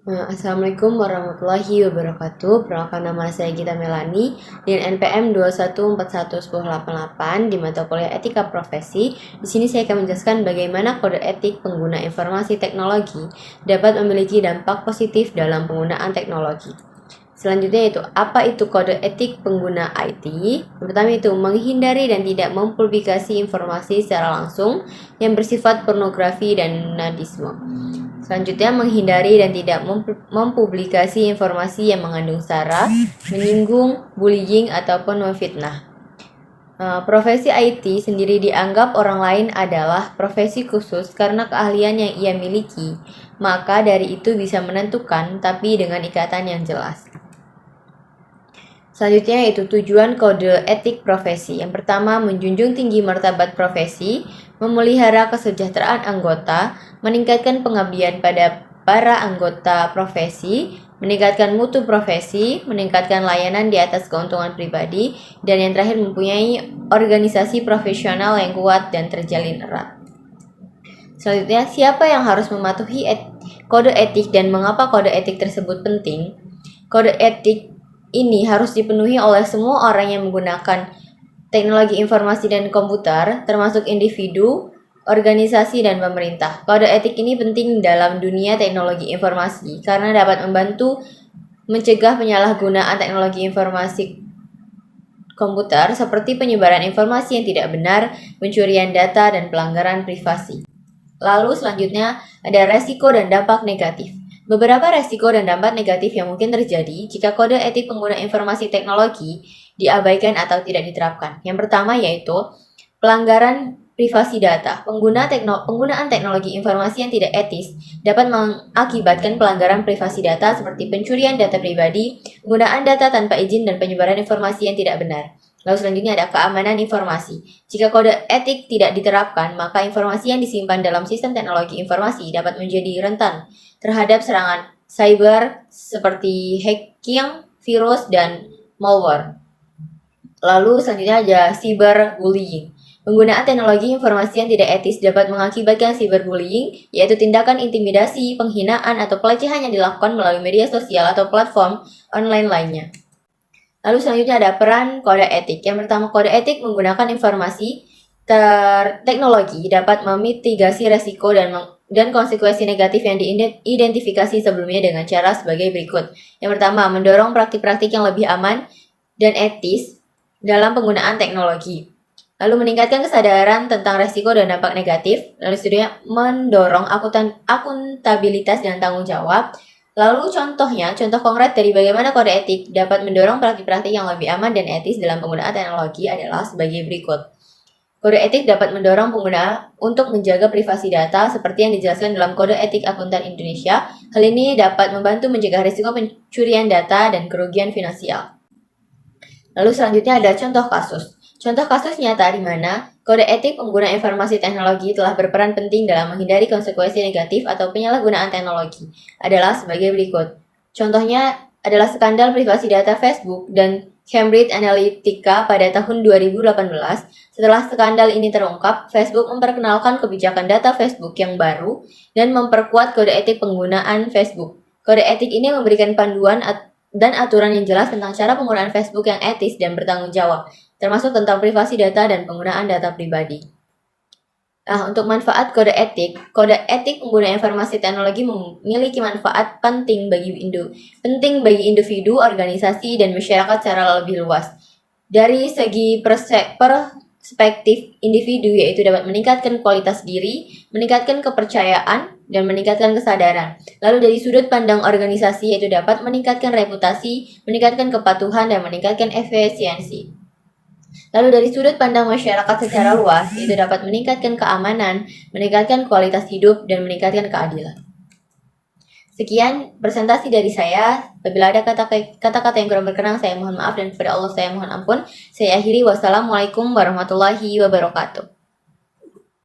Assalamualaikum warahmatullahi wabarakatuh. Perkenalkan, nama saya Gita Melani dengan NPM 2141108 di mata kuliah Etika Profesi. Di sini saya akan menjelaskan bagaimana kode etik pengguna informasi teknologi dapat memiliki dampak positif dalam penggunaan teknologi. Selanjutnya itu, apa itu kode etik pengguna IT? Yang pertama itu, menghindari dan tidak mempublikasi informasi secara langsung yang bersifat pornografi dan nadisme. Selanjutnya, menghindari dan tidak mempublikasi informasi yang mengandung sara, menyinggung, bullying, ataupun memfitnah. Profesi IT sendiri dianggap orang lain adalah profesi khusus karena keahlian yang ia miliki, maka dari itu bisa menentukan tapi dengan ikatan yang jelas. Selanjutnya yaitu tujuan kode etik profesi. Yang pertama, menjunjung tinggi martabat profesi, memelihara kesejahteraan anggota, meningkatkan pengabdian pada para anggota profesi, meningkatkan mutu profesi, meningkatkan layanan di atas keuntungan pribadi, dan yang terakhir mempunyai organisasi profesional yang kuat dan terjalin erat. Selanjutnya, siapa yang harus mematuhi kode etik dan mengapa kode etik tersebut penting? Kode etik ini harus dipenuhi oleh semua orang yang menggunakan teknologi informasi dan komputer, termasuk individu, organisasi, dan pemerintah. Kode etik ini penting dalam dunia teknologi informasi karena dapat membantu mencegah penyalahgunaan teknologi informasi komputer seperti penyebaran informasi yang tidak benar, pencurian data, dan pelanggaran privasi. Lalu selanjutnya ada resiko dan dampak negatif. Beberapa resiko dan dampak negatif yang mungkin terjadi jika kode etik pengguna informasi teknologi diabaikan atau tidak diterapkan. Yang pertama yaitu pelanggaran privasi data. Penggunaan teknologi informasi yang tidak etis dapat mengakibatkan pelanggaran privasi data seperti pencurian data pribadi, penggunaan data tanpa izin, dan penyebaran informasi yang tidak benar. Lalu selanjutnya ada keamanan informasi. Jika kode etik tidak diterapkan, maka informasi yang disimpan dalam sistem teknologi informasi dapat menjadi rentan terhadap serangan cyber seperti hacking, virus, dan malware. Lalu selanjutnya ada cyberbullying. Penggunaan teknologi informasi yang tidak etis dapat mengakibatkan cyberbullying, yaitu tindakan intimidasi, penghinaan, atau pelecehan yang dilakukan melalui media sosial atau platform online lainnya. Lalu selanjutnya ada peran kode etik. Yang pertama, kode etik menggunakan informasi teknologi dapat memitigasi resiko dan konsekuensi negatif yang diidentifikasi sebelumnya dengan cara sebagai berikut. Yang pertama, mendorong praktik-praktik yang lebih aman dan etis dalam penggunaan teknologi. Lalu meningkatkan kesadaran tentang resiko dan dampak negatif. Lalu selanjutnya mendorong akuntabilitas dan tanggung jawab. Lalu contoh konkret dari bagaimana kode etik dapat mendorong praktik-praktik yang lebih aman dan etis dalam penggunaan teknologi adalah sebagai berikut. Kode etik dapat mendorong pengguna untuk menjaga privasi data seperti yang dijelaskan dalam Kode Etik Akuntan Indonesia. Hal ini dapat membantu mencegah risiko pencurian data dan kerugian finansial. Lalu selanjutnya ada contoh kasus. Contoh kasus nyata di mana kode etik pengguna informasi teknologi telah berperan penting dalam menghindari konsekuensi negatif atau penyalahgunaan teknologi adalah sebagai berikut. Contohnya adalah skandal privasi data Facebook dan Cambridge Analytica pada tahun 2018. Setelah skandal ini terungkap, Facebook memperkenalkan kebijakan data Facebook yang baru dan memperkuat kode etik penggunaan Facebook. Kode etik ini memberikan panduan dan aturan yang jelas tentang cara penggunaan Facebook yang etis dan bertanggung jawab, termasuk tentang privasi data dan penggunaan data pribadi. Untuk manfaat kode etik pengguna informasi teknologi memiliki manfaat penting bagi individu, organisasi, dan masyarakat secara lebih luas. Dari segi perspektif individu, yaitu dapat meningkatkan kualitas diri, meningkatkan kepercayaan, dan meningkatkan kesadaran. Lalu dari sudut pandang organisasi, yaitu dapat meningkatkan reputasi, meningkatkan kepatuhan, dan meningkatkan efisiensi. Lalu dari sudut pandang masyarakat secara luas, itu dapat meningkatkan keamanan, meningkatkan kualitas hidup, dan meningkatkan keadilan. Sekian presentasi dari saya. Apabila ada kata-kata yang kurang berkenan, saya mohon maaf, dan kepada Allah saya mohon ampun. Saya akhiri. Wassalamualaikum warahmatullahi wabarakatuh.